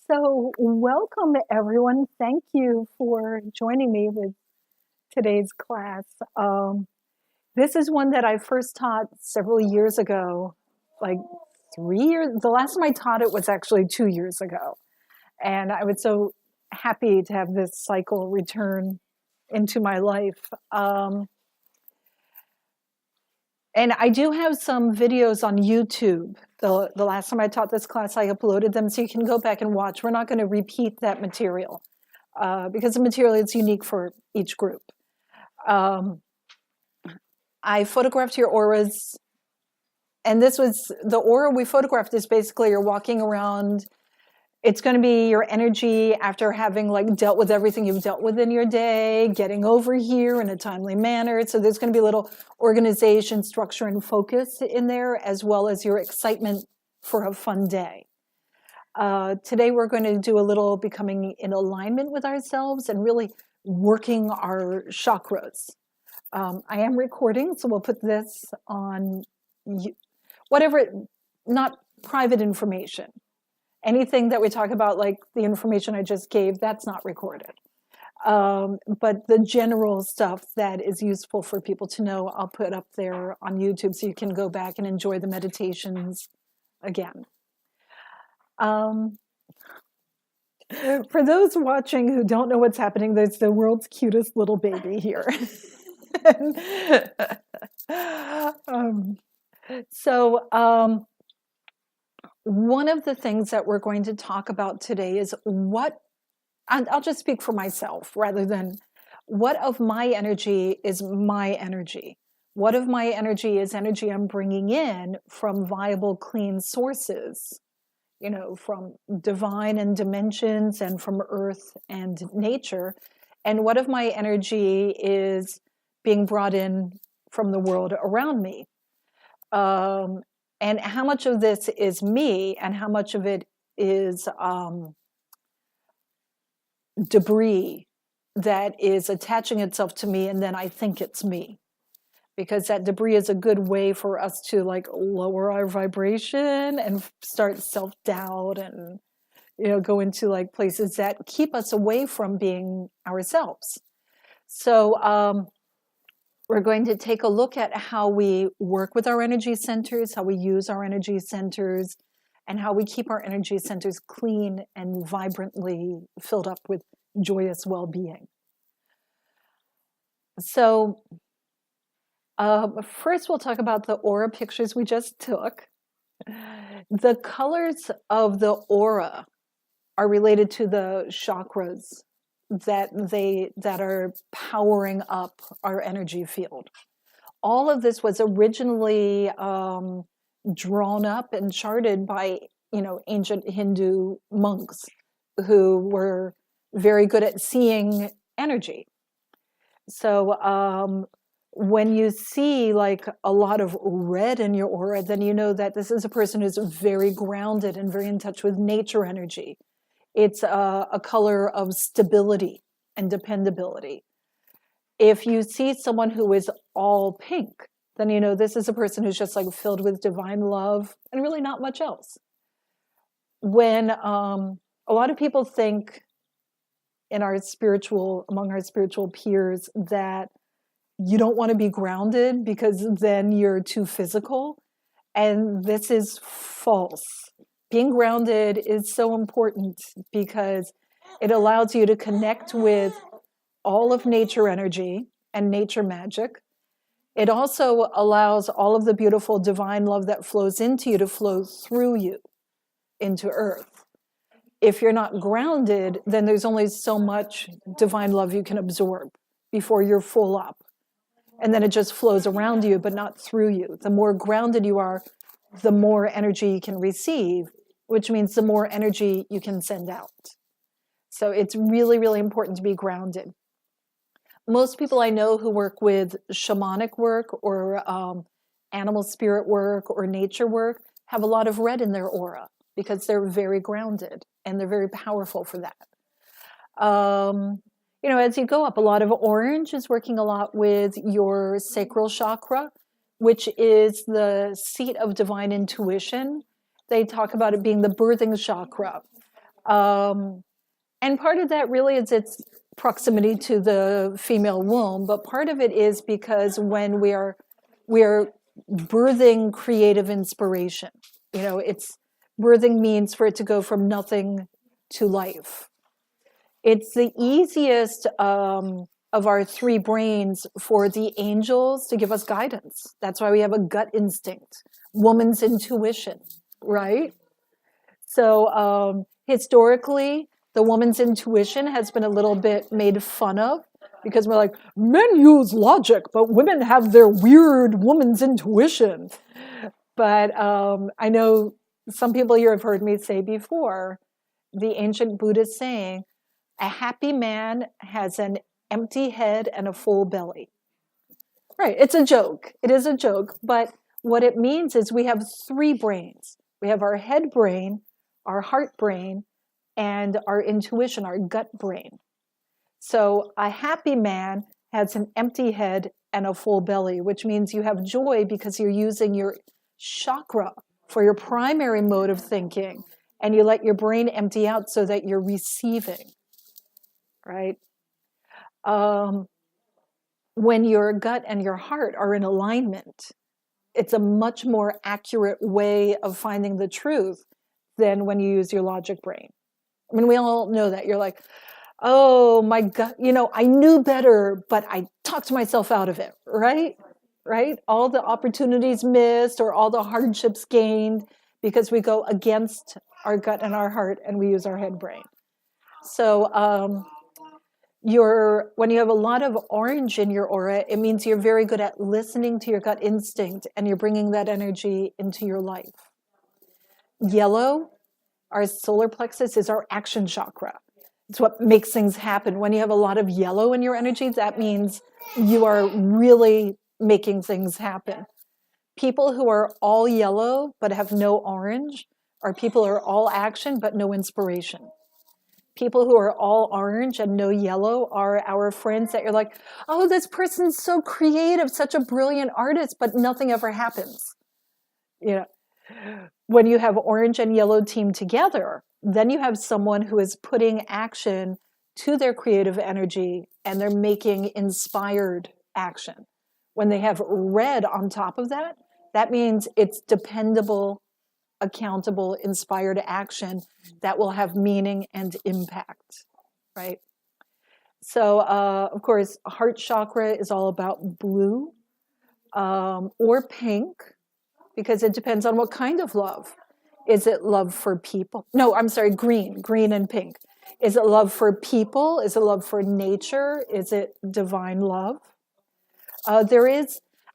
So, welcome everyone. Thank you for joining me with today's class. This is one that I first taught several years ago, like 3 years. The last time I taught it was actually 2 years ago. And I was so happy to have this cycle return into my life. And I do have some videos on YouTube. The last time I taught this class, I uploaded them so you can go back and watch. We're not going to repeat that material because the material is unique for each group. I photographed your auras, and this was the aura we photographed is basically you're walking around. It's going to be your energy after having like dealt with everything you've dealt with in your day, getting over here in a timely manner. So there's going to be a little organization, structure, and focus in there, as well as your excitement for a fun day. Today we're going to do a little becoming in alignment with ourselves and really working our chakras. I am recording, so we'll put this on whatever, not private information. Anything that we talk about, like the information I just gave, that's not recorded. But the general stuff that is useful for people to know, I'll put up there on YouTube so you can go back and enjoy the meditations again. For those watching who don't know what's happening, there's the world's cutest little baby here. One of the things that we're going to talk about today is I'll just speak for myself rather than what of my energy is my energy. What of my energy is energy I'm bringing in from viable, clean sources, from divine and dimensions and from earth and nature. And what of my energy is being brought in from the world around me. And how much of this is me and how much of it is debris that is attaching itself to me and then I think it's me. Because that debris is a good way for us to like lower our vibration and start self-doubt and go into like places that keep us away from being ourselves. So we're going to take a look at how we work with our energy centers, how we use our energy centers, and how we keep our energy centers clean and vibrantly filled up with joyous well-being. So first we'll talk about the aura pictures we just took. The colors of the aura are related to the chakras that are powering up our energy field. All of this was originally drawn up and charted by ancient Hindu monks who were very good at seeing energy. So when you see like a lot of red in your aura, then you know that this is a person who's very grounded and very in touch with nature energy. It's a color of stability and dependability. If you see someone who is all pink, then you know this is a person who's just like filled with divine love and really not much else. When a lot of people think among our spiritual peers that you don't want to be grounded because then you're too physical, and this is false. Being grounded is so important because it allows you to connect with all of nature energy and nature magic. It also allows all of the beautiful divine love that flows into you to flow through you into earth. If you're not grounded, then there's only so much divine love you can absorb before you're full up. And then it just flows around you, but not through you. The more grounded you are, the more energy you can receive, which means the more energy you can send out. So it's really, really important to be grounded. Most people I know who work with shamanic work or animal spirit work or nature work have a lot of red in their aura because they're very grounded and they're very powerful for that. As you go up, a lot of orange is working a lot with your sacral chakra, which is the seat of divine intuition. They talk about it being the birthing chakra. And part of that really is its proximity to the female womb, but part of it is because when we are birthing creative inspiration, it's birthing means for it to go from nothing to life. It's the easiest of our three brains for the angels to give us guidance. That's why we have a gut instinct, woman's intuition, right? So historically, the woman's intuition has been a little bit made fun of because we're like, men use logic, but women have their weird woman's intuition. But I know some people here have heard me say before, the ancient Buddhist saying, a happy man has an empty head and a full belly. Right, it's a joke. It is a joke. But what it means is we have three brains. We have our head brain, our heart brain, and our intuition, our gut brain. So a happy man has an empty head and a full belly, which means you have joy because you're using your chakra for your primary mode of thinking, and you let your brain empty out so that you're receiving, right? When your gut and your heart are in alignment, it's a much more accurate way of finding the truth than when you use your logic brain. I mean, we all know that. You're like, oh my God, I knew better, but I talked myself out of it, right? Right? All the opportunities missed or all the hardships gained because we go against our gut and our heart and we use our head brain. So when you have a lot of orange in your aura, it means you're very good at listening to your gut instinct and you're bringing that energy into your life. Yellow, our solar plexus, is our action chakra. It's what makes things happen. When you have a lot of yellow in your energy, that means you are really making things happen. People who are all yellow but have no orange are people who are all action but no inspiration. People who are all orange and no yellow are our friends that you're like, oh, this person's so creative, such a brilliant artist, but nothing ever happens. When you have orange and yellow team together, then you have someone who is putting action to their creative energy and they're making inspired action. When they have red on top of that, that means it's dependable, accountable, inspired action that will have meaning and impact, right? So, of course, heart chakra is all about blue or pink, because it depends on what kind of love. Is it love for people? No, I'm sorry, green and pink. Is it love for people? Is it love for nature? Is it divine love? I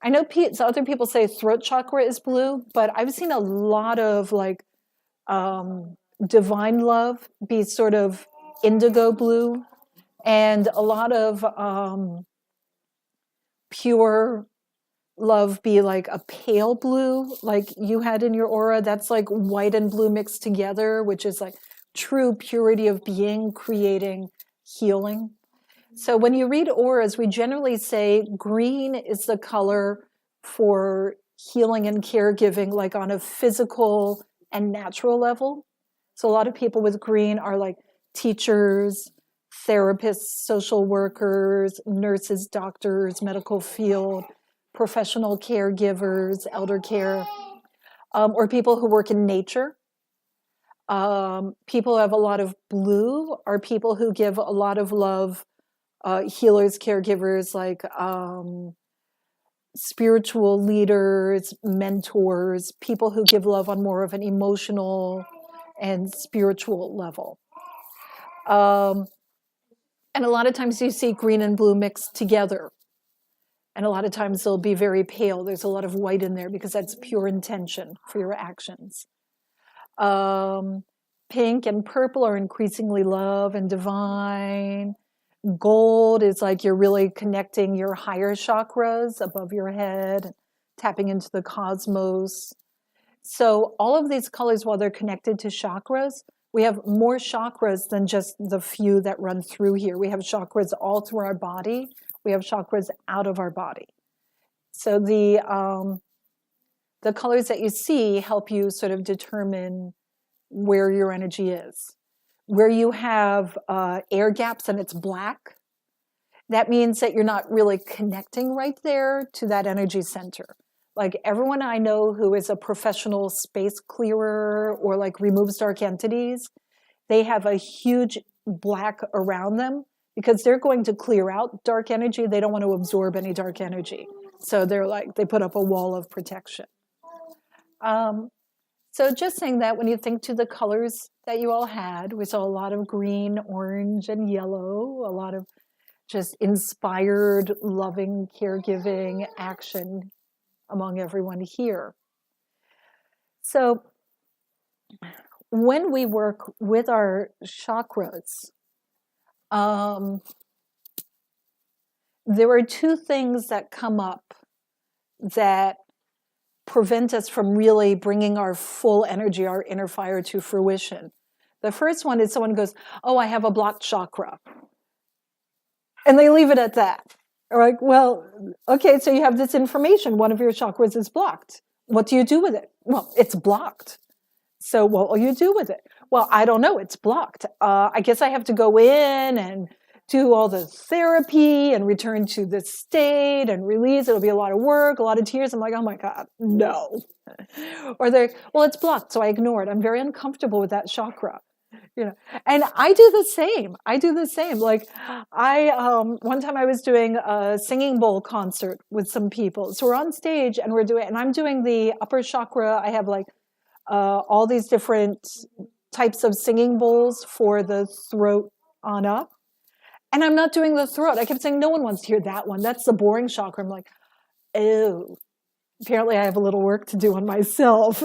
know other people say throat chakra is blue, but I've seen a lot of divine love be sort of indigo blue, and a lot of pure love be like a pale blue, like you had in your aura. That's like white and blue mixed together, which is like true purity of being, creating healing. So when you read auras, we generally say green is the color for healing and caregiving, like on a physical and natural level. So a lot of people with green are like teachers, therapists, social workers, nurses, doctors, medical field, professional caregivers, elder care, or people who work in nature. People who have a lot of blue are people who give a lot of love, healers, caregivers, like spiritual leaders, mentors, people who give love on more of an emotional and spiritual level. And a lot of times you see green and blue mixed together. And a lot of times they'll be very pale. There's a lot of white in there because that's pure intention for your actions. Pink and purple are increasingly love and divine. Gold is like you're really connecting your higher chakras above your head, tapping into the cosmos. So all of these colors, while they're connected to chakras, we have more chakras than just the few that run through here. We have chakras all through our body. We have chakras out of our body. So the colors that you see help you sort of determine where your energy is. where you have air gaps and it's black, that means that you're not really connecting right there to that energy center. Like everyone I know who is a professional space clearer or like removes dark entities, they have a huge black around them because they're going to clear out dark energy. They don't want to absorb any dark energy. So they're like, they put up a wall of protection. So just saying that, when you think to the colors that you all had, we saw a lot of green, orange, and yellow, a lot of just inspired, loving, caregiving action among everyone here. So when we work with our chakras, there are two things that come up that prevent us from really bringing our full energy, our inner fire, to fruition. The first one is someone goes, oh, I have a blocked chakra. And they leave it at that. All right, well, okay, so you have this information. One of your chakras is blocked. What do you do with it? Well, it's blocked. So what will you do with it? Well, I don't know. It's blocked. I guess I have to go in and do all the therapy and return to the state and release. It'll be a lot of work, a lot of tears. I'm like, oh my God, no. Or they're, well, it's blocked, so I ignore it. I'm very uncomfortable with that chakra. You know, and I do the same. Like one time I was doing a singing bowl concert with some people. So we're on stage and I'm doing the upper chakra. I have like all these different types of singing bowls for the throat on up. And I'm not doing the throat. I kept saying, no one wants to hear that one. That's the boring chakra. I'm like, oh, apparently I have a little work to do on myself.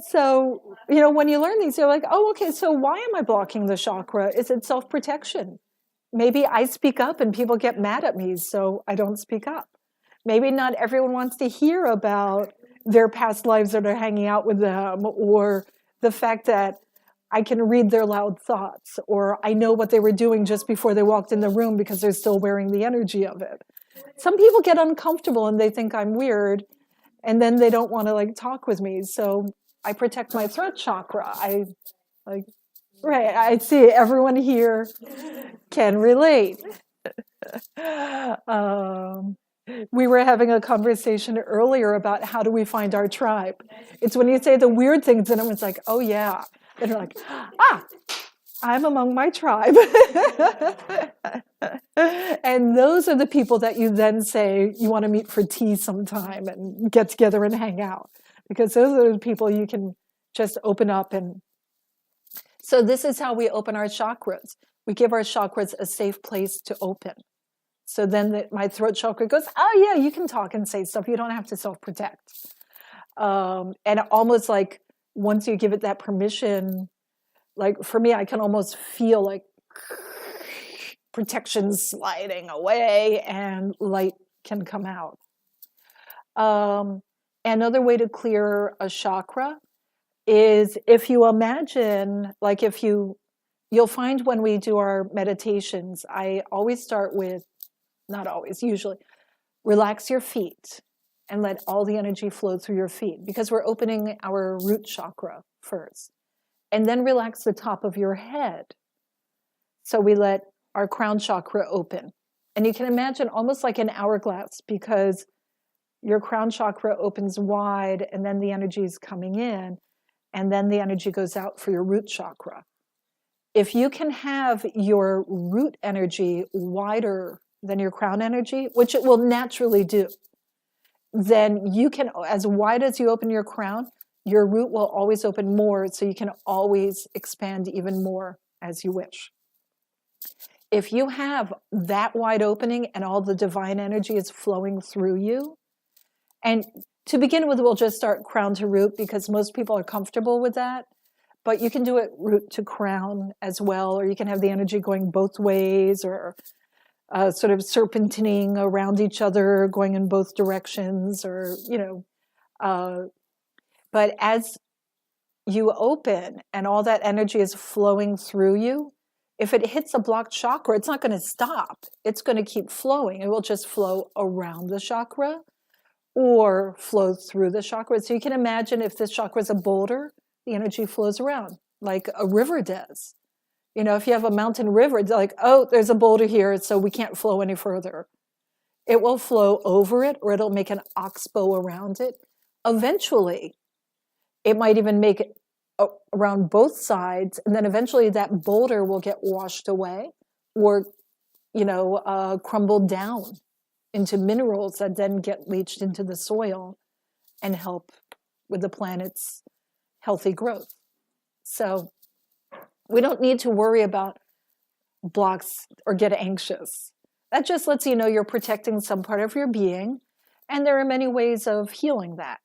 So, you know, when you learn these, you're like, oh, okay, so why am I blocking the chakra? Is it self-protection? Maybe I speak up and people get mad at me, so I don't speak up. Maybe not everyone wants to hear about their past lives that are hanging out with them, or the fact that I can read their loud thoughts, or I know what they were doing just before they walked in the room because they're still wearing the energy of it. Some people get uncomfortable and they think I'm weird, and then they don't want to like talk with me. So I protect my throat chakra. I see everyone here can relate. We were having a conversation earlier about how do we find our tribe. It's when you say the weird things and everyone's like, oh yeah. And they're like, I'm among my tribe. And those are the people that you then say you want to meet for tea sometime and get together and hang out. Because those are the people you can just open up. And so this is how we open our chakras. We give our chakras a safe place to open. So then my throat chakra goes, oh yeah, you can talk and say stuff. You don't have to self-protect. And almost like once you give it that permission, like for me, I can almost feel like protection sliding away and light can come out. Another way to clear a chakra is if you imagine, like you'll find when we do our meditations, I always start with, not always, usually, relax your feet and let all the energy flow through your feet, because we're opening our root chakra first. And then relax the top of your head. So we let our crown chakra open. And you can imagine almost like an hourglass, because your crown chakra opens wide and then the energy is coming in and then the energy goes out for your root chakra. If you can have your root energy wider than your crown energy, which it will naturally do, then you can, as wide as you open your crown, your root will always open more, so you can always expand even more as you wish. If you have that wide opening and all the divine energy is flowing through you, and to begin with, we'll just start crown to root because most people are comfortable with that, but you can do it root to crown as well, or you can have the energy going both ways, or sort of serpentining around each other, going in both directions, or, you know. But as you open and all that energy is flowing through you, if it hits a blocked chakra, it's not going to stop. It's going to keep flowing. It will just flow around the chakra or flow through the chakra. So you can imagine if this chakra is a boulder, the energy flows around like a river does. If you have a mountain river, it's like, oh, there's a boulder here, so we can't flow any further. It will flow over it, or it'll make an oxbow around it. Eventually, it might even make it around both sides, and then eventually that boulder will get washed away or, crumbled down into minerals that then get leached into the soil and help with the planet's healthy growth. So we don't need to worry about blocks or get anxious. That just lets you know you're protecting some part of your being, and there are many ways of healing that.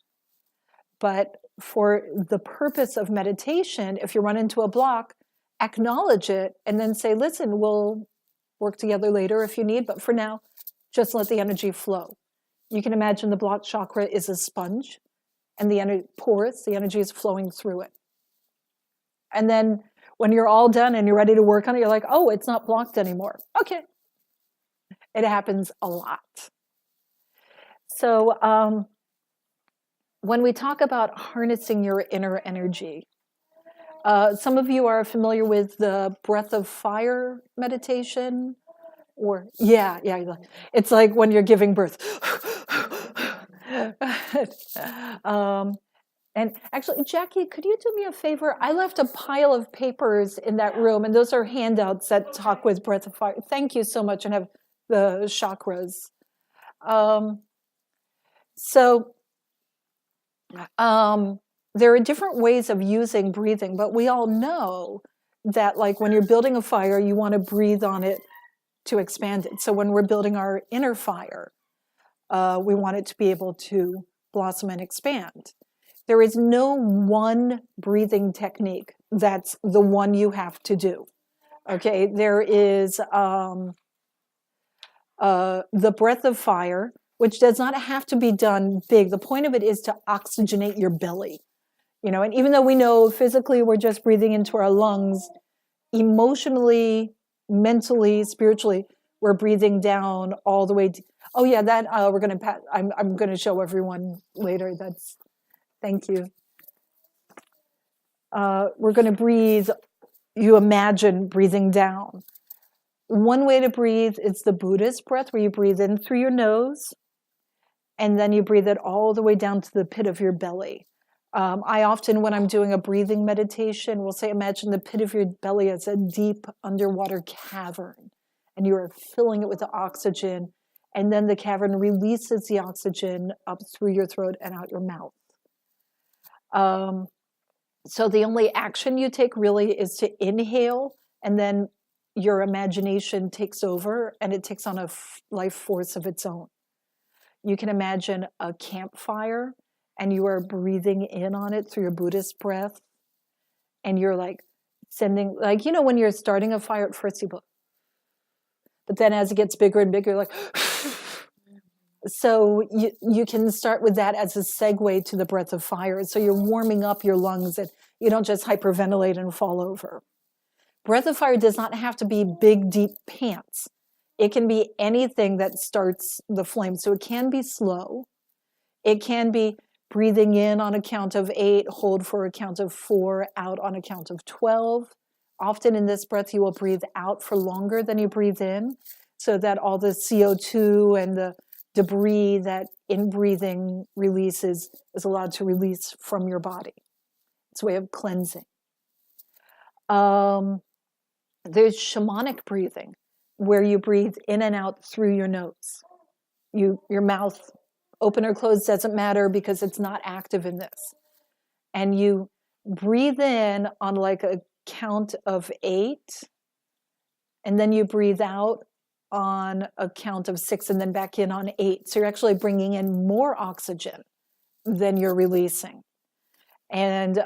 But for the purpose of meditation, if you run into a block, acknowledge it and then say, listen, we'll work together later if you need, but for now, just let the energy flow. You can imagine the block chakra is a sponge, and the energy is flowing through it. And then when you're all done and you're ready to work on it, you're like, oh, it's not blocked anymore. Okay. It happens a lot. So when we talk about harnessing your inner energy, some of you are familiar with the breath of fire meditation, or yeah, it's like when you're giving birth. And actually, Jackie, could you do me a favor? I left a pile of papers in that room, and those are handouts that talk with breath of fire. Thank you so much, and have the chakras. There are different ways of using breathing, but we all know that, like, when you're building a fire, you want to breathe on it to expand it. So when we're building our inner fire, we want it to be able to blossom and expand. There is no one breathing technique that's the one you have to do. Okay, there is the breath of fire, which does not have to be done big. The point of it is to oxygenate your belly. And even though we know physically we're just breathing into our lungs, emotionally, mentally, spiritually, we're breathing down all the way. Oh yeah, that we're going to. I'm going to show everyone later. Thank you. We're going to breathe. You imagine breathing down. One way to breathe is the Buddhist breath, where you breathe in through your nose, and then you breathe it all the way down to the pit of your belly. I often, when I'm doing a breathing meditation, will say, imagine the pit of your belly as a deep underwater cavern, and you are filling it with the oxygen, and then the cavern releases the oxygen up through your throat and out your mouth. So the only action you take really is to inhale, and then your imagination takes over, and it takes on a life force of its own. You can imagine a campfire, and you are breathing in on it through your Buddhist breath, and you're like sending, like, when you're starting a fire at first, you go, but then as it gets bigger and bigger, like, so you can start with that as a segue to the breath of fire. So you're warming up your lungs, and you don't just hyperventilate and fall over. Breath of fire does not have to be big, deep pants. It can be anything that starts the flame. So it can be slow. It can be breathing in on a count of 8, hold for a count of 4, out on a count of 12. Often in this breath, you will breathe out for longer than you breathe in, so that all the CO2 and the debris that in-breathing releases is allowed to release from your body. It's a way of cleansing. There's shamanic breathing, where you breathe in and out through your nose. Your mouth, open or closed, doesn't matter, because it's not active in this. And you breathe in on like a count of 8, and then you breathe out on a count of 6, and then back in on 8. So you're actually bringing in more oxygen than you're releasing. And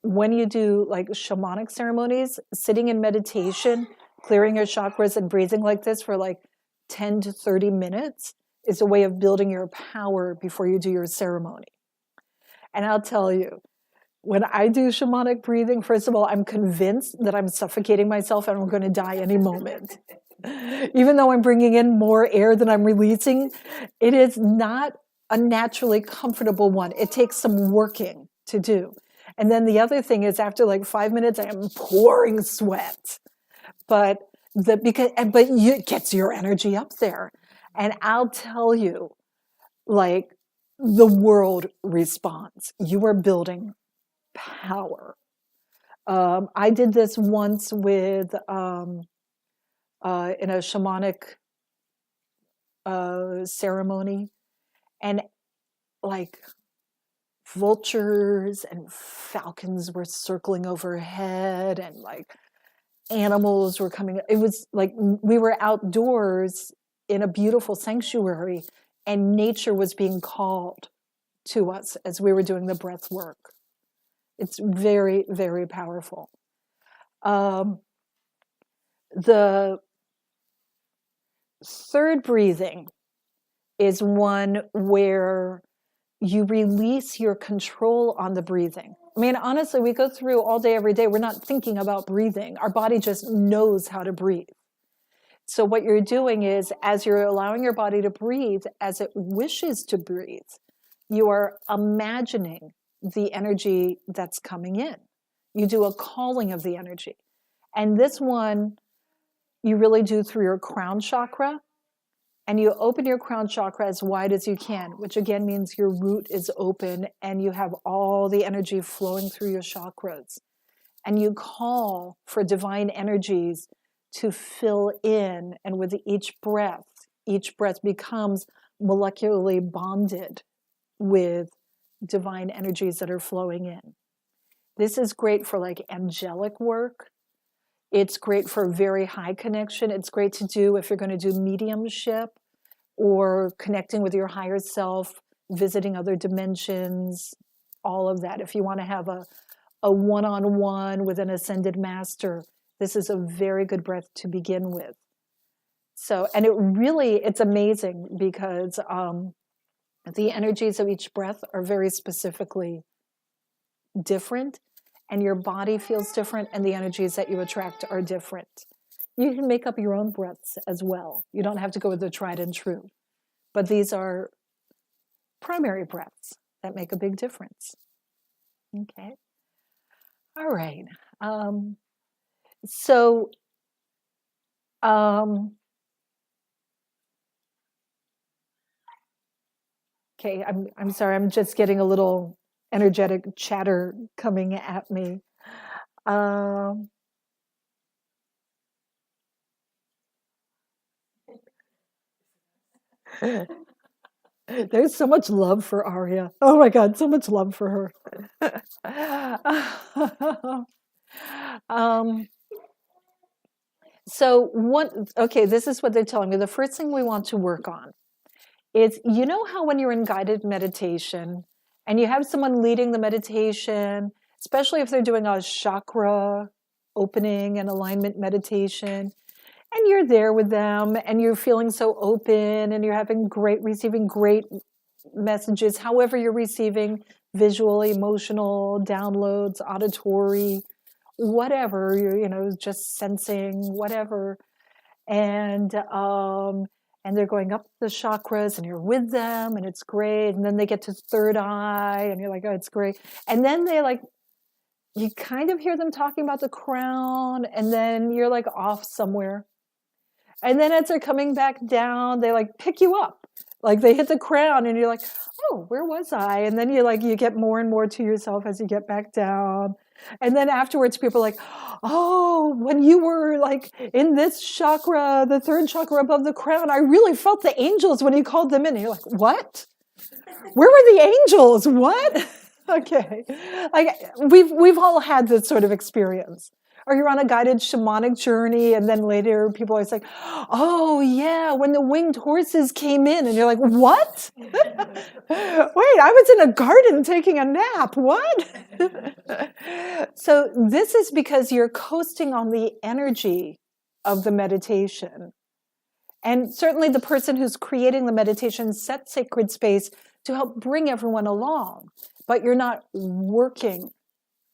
when you do like shamanic ceremonies, sitting in meditation, clearing your chakras and breathing like this for like 10 to 30 minutes is a way of building your power before you do your ceremony. And I'll tell you, when I do shamanic breathing, first of all, I'm convinced that I'm suffocating myself and I'm going to die any moment. Even though I'm bringing in more air than I'm releasing, it is not a naturally comfortable one. It takes some working to do. And then the other thing is after like 5 minutes, I am pouring sweat. But it gets your energy up there. And I'll tell you, like, the world responds. You are building power. I did this once with in a shamanic ceremony, and like vultures and falcons were circling overhead, and like animals were coming. It was like we were outdoors in a beautiful sanctuary, and nature was being called to us as we were doing the breath work. It's very, very powerful. The third breathing is one where you release your control on the breathing. I mean, honestly, we go through all day, every day. We're not thinking about breathing. Our body just knows how to breathe. So what you're doing is, as you're allowing your body to breathe as it wishes to breathe, you are imagining the energy that's coming in. You do a calling of the energy. And this one, you really do through your crown chakra. And you open your crown chakra as wide as you can, which again means your root is open and you have all the energy flowing through your chakras. And you call for divine energies to fill in. And with each breath becomes molecularly bonded with divine energies that are flowing in. This is great for like angelic work. It's great for very high connection. It's great to do if you're going to do mediumship or connecting with your higher self, visiting other dimensions, all of that. If you want to have a one-on-one with an ascended master, this is a very good breath to begin with. So, and it's amazing because the energies of each breath are very specifically different, and your body feels different, and the energies that you attract are different. You can make up your own breaths as well. You don't have to go with the tried and true. But these are primary breaths that make a big difference. Okay. All right. Okay, I'm sorry, I'm just getting a little energetic chatter coming at me. There's so much love for Arya. Oh my God, so much love for her. This is what they're telling me. The first thing we want to work on is, you know how when you're in guided meditation and you have someone leading the meditation, especially if they're doing a chakra opening and alignment meditation, and you're there with them and you're feeling so open and you're receiving great messages, however you're receiving, visual, emotional, downloads, auditory, whatever, you're just sensing, whatever. And they're going up the chakras and you're with them and it's great. And then they get to third eye and you're like, oh, it's great. And then you kind of hear them talking about the crown, and then you're like off somewhere. And then as they're coming back down, they like pick you up. Like they hit the crown and you're like, oh, where was I? And then you get more and more to yourself as you get back down. And then afterwards, people are like, oh, when you were like in this chakra, the third chakra above the crown, I really felt the angels when you called them in. And you're like, what? Where were the angels? What? Okay. Like we've all had this sort of experience. Or you're on a guided shamanic journey, and then later people are like, oh yeah, when the winged horses came in, and you're like, what? Wait, I was in a garden taking a nap. What? So this is because you're coasting on the energy of the meditation. And certainly the person who's creating the meditation sets sacred space to help bring everyone along, but you're not working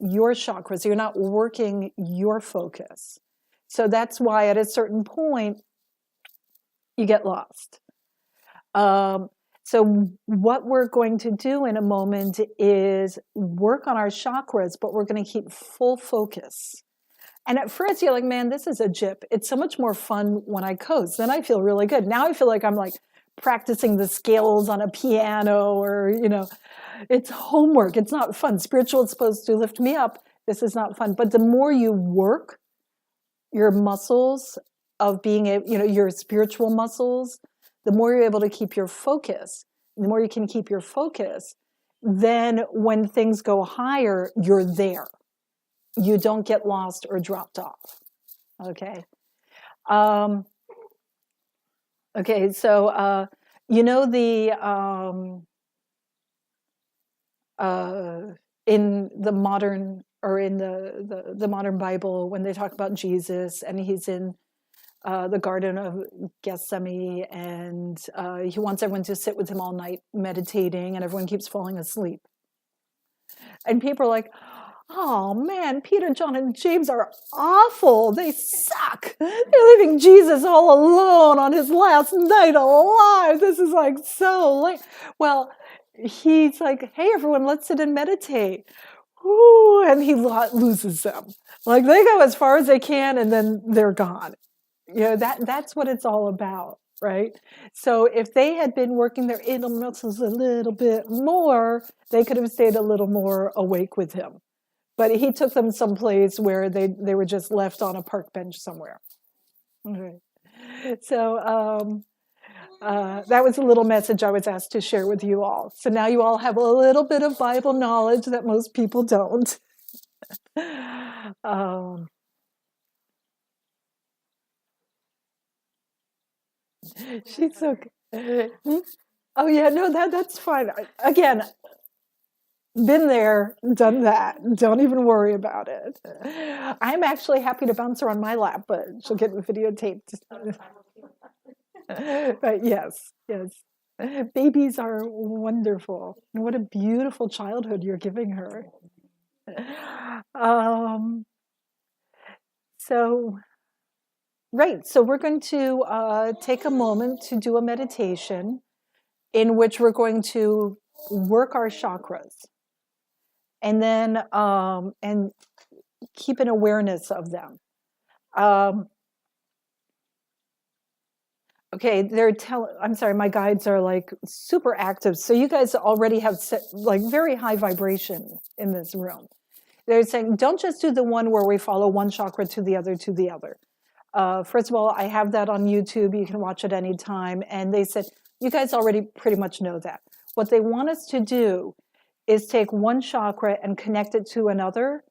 your chakras, you're not working your focus. So that's why at a certain point, you get lost. So So what we're going to do in a moment is work on our chakras, but we're going to keep full focus. And at first you're like, man, this is a jip. It's so much more fun when I coast. Then I feel really good. Now I feel like I'm like practicing the scales on a piano, or, it's homework. It's not fun. Spiritual is supposed to lift me up. This is not fun. But the more you work your muscles of being able, your spiritual muscles, the more you're able to keep your focus. The more you can keep your focus, then when things go higher, you're there. You don't get lost or dropped off. Okay. Okay. So, in the modern, or in the modern Bible, when they talk about Jesus and he's in the Garden of Gethsemane, and he wants everyone to sit with him all night meditating, and everyone keeps falling asleep. And people are like, oh man, Peter, John, and James are awful. They suck. They're leaving Jesus all alone on his last night alive. This is like so late. Well, he's like, hey, everyone, let's sit and meditate. Ooh, and he loses them. Like they go as far as they can, and then they're gone. That's what it's all about, right? So if they had been working their inner muscles a little bit more, they could have stayed a little more awake with him. But he took them someplace where they were just left on a park bench somewhere. Okay. So that was a little message I was asked to share with you all. So now you all have a little bit of Bible knowledge that most people don't. She's okay. Oh yeah, no, that's fine. Again, been there, done that. Don't even worry about it. I'm actually happy to bounce her on my lap, but she'll get videotaped. But yes. Babies are wonderful. And what a beautiful childhood you're giving her. Right. So we're going to take a moment to do a meditation in which we're going to work our chakras, and then and keep an awareness of them. Okay, I'm sorry, my guides are like super active. So you guys already have like very high vibration in this room. They're saying, don't just do the one where we follow one chakra to the other to the other. First of all, I have that on YouTube. You can watch it anytime. And they said, you guys already pretty much know that. What they want us to do is take one chakra and connect it to another,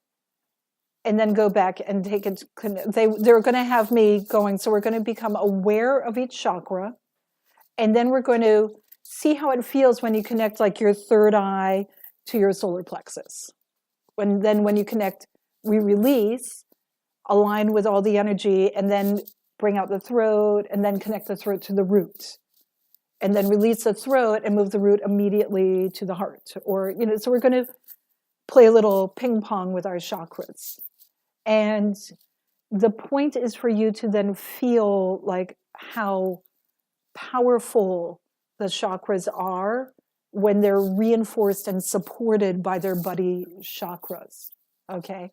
and then go back and take it. They're going to have me going. So we're going to become aware of each chakra. And then we're going to see how it feels when you connect like your third eye to your solar plexus. When you connect, we release, align with all the energy, and then bring out the throat, and then connect the throat to the root. And then release the throat and move the root immediately to the heart. Or, so we're going to play a little ping pong with our chakras. And the point is for you to then feel like how powerful the chakras are when they're reinforced and supported by their buddy chakras. Okay?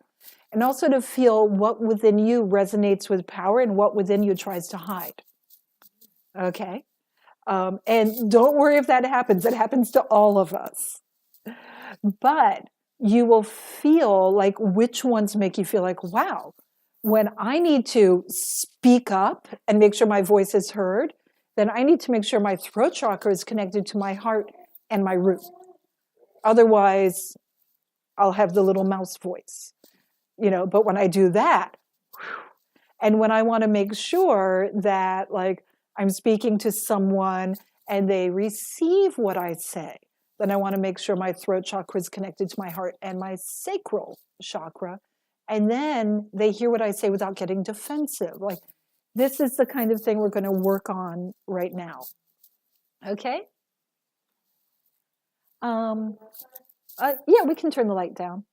And also to feel what within you resonates with power and what within you tries to hide. Okay? And don't worry if that happens. It happens to all of us. But you will feel like which ones make you feel like, wow, when I need to speak up and make sure my voice is heard, then I need to make sure my throat chakra is connected to my heart and my root. Otherwise, I'll have the little mouse voice. But when I do that, and when I want to make sure that like I'm speaking to someone and they receive what I say, then I want to make sure my throat chakra is connected to my heart and my sacral chakra. And then they hear what I say without getting defensive. Like, this is the kind of thing we're going to work on right now. Okay? Yeah, we can turn the light down.